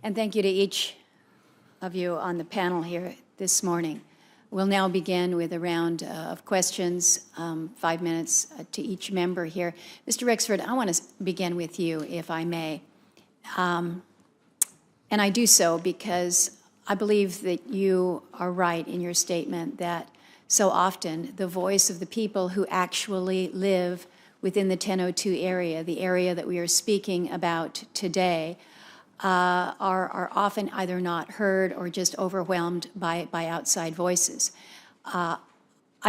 And thank you to each of you on the panel here this morning. We'll now begin with a round of questions, 5 minutes to each member here. Mr. Rexford, I want to begin with you, if I may. And I do so because I believe that you are right in your statement that so often the voice of the people who actually live within the 1002 area, the area that we are speaking about today, are often either not heard or just overwhelmed by outside voices. I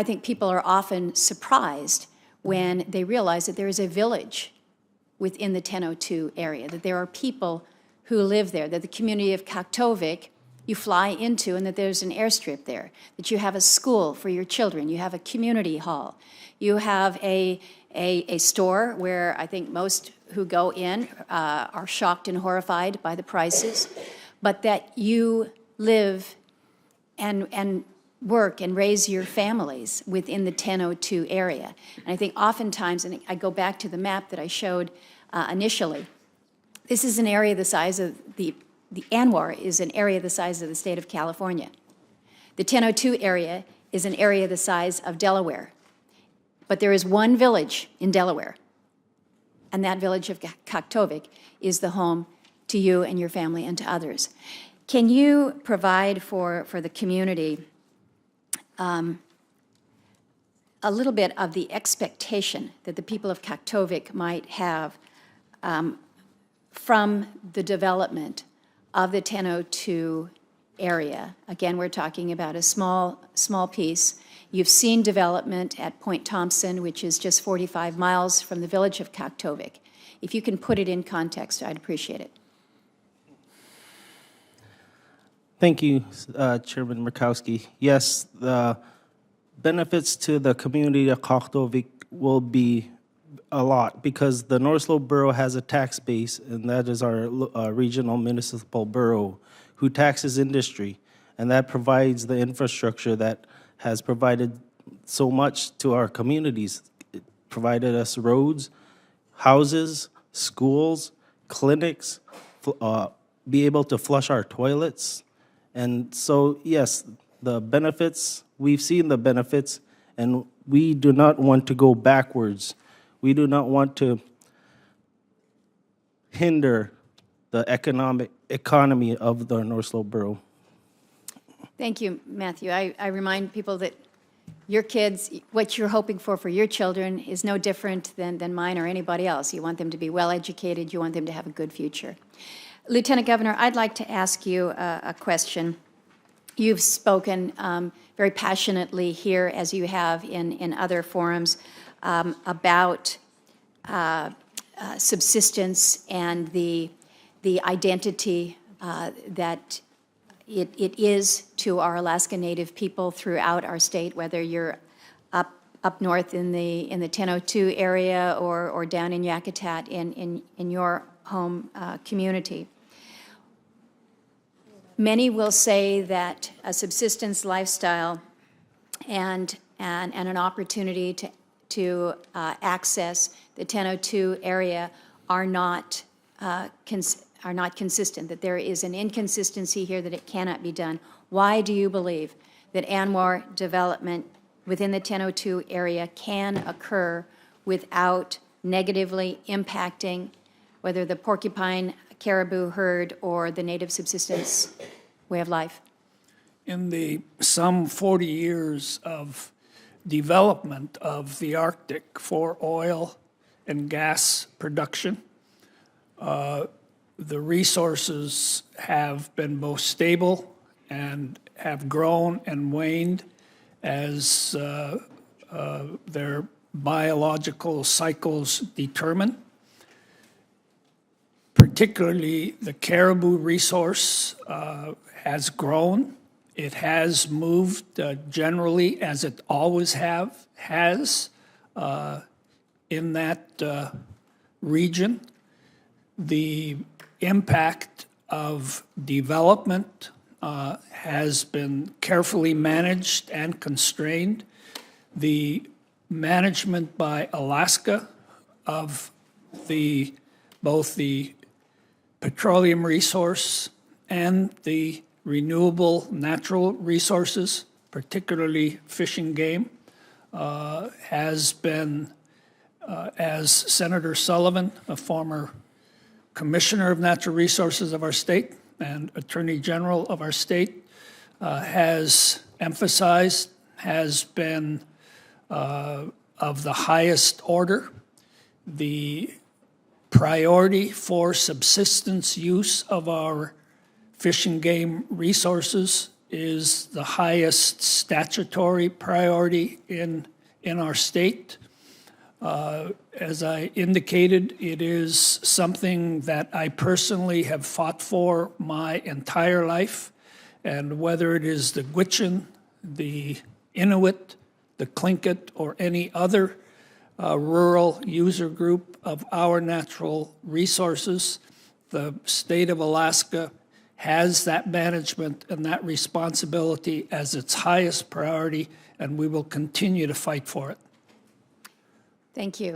think people are often surprised when they realize that there is a village within the 1002 area, that there are people who live there, that the community of Kaktovik you fly into and that there's an airstrip there, that you have a school for your children, you have a community hall, you have a store where I think most who go in are shocked and horrified by the prices, but that you live and work and raise your families within the 1002 area. And I think oftentimes, and I go back to the map that I showed initially, this is an area the size of the ANWR is an area the size of the state of California. The 1002 area is an area the size of Delaware. But there is one village in Delaware, and that village of Kaktovik is the home to you and your family and to others. Can you provide for the community a little bit of the expectation that the people of Kaktovik might have from the development of the 1002 area? Again, we're talking about a small piece. You've seen development at Point Thompson, which is just 45 miles from the village of Kaktovik. If you can put it in context, I'd appreciate it. Thank you, Chairman Murkowski. Yes, the benefits to the community of Kaktovik will be a lot because the North Slope Borough has a tax base, and that is our regional municipal borough who taxes industry, and that provides the infrastructure that has provided so much to our communities. It provided us roads, houses, schools, clinics, be able to flush our toilets. And so, yes, the benefits, we've seen the benefits, and we do not want to go backwards. We do not want to hinder the economy of the North Slope Borough. Thank you, Matthew. I remind people that your kids, what you're hoping for your children is no different than mine or anybody else. You want them to be well educated. You want them to have a good future. Lieutenant Governor, I'd like to ask you a question. You've spoken very passionately here, as you have in other forums, about subsistence and the identity that it is to our Alaska Native people throughout our state, whether you're up north in the 1002 area or down in Yakutat in your home community. Many will say that a subsistence lifestyle and an opportunity to access the 1002 area are not consistent, that there is an inconsistency here, that it cannot be done. Why do you believe that ANWR development within the 1002 area can occur without negatively impacting whether the porcupine caribou herd or the native subsistence way of life? In the some 40 years of development of the Arctic for oil and gas production, the resources have been both stable and have grown and waned as their biological cycles determine. Particularly, the caribou resource has grown. It has moved generally, as it always has in that region. The impact of development has been carefully managed and constrained. The management by Alaska of both the petroleum resource and the renewable natural resources, particularly fish and game, has been, as Senator Sullivan, a former Commissioner of Natural Resources of our state and Attorney General of our state, has emphasized, has been of the highest order. The priority for subsistence use of our fish and game resources is the highest statutory priority in our state. As I indicated, it is something that I personally have fought for my entire life. And whether it is the Gwich'in, the Inuit, the Tlingit, or any other rural user group of our natural resources, the state of Alaska has that management and that responsibility as its highest priority, and we will continue to fight for it. Thank you.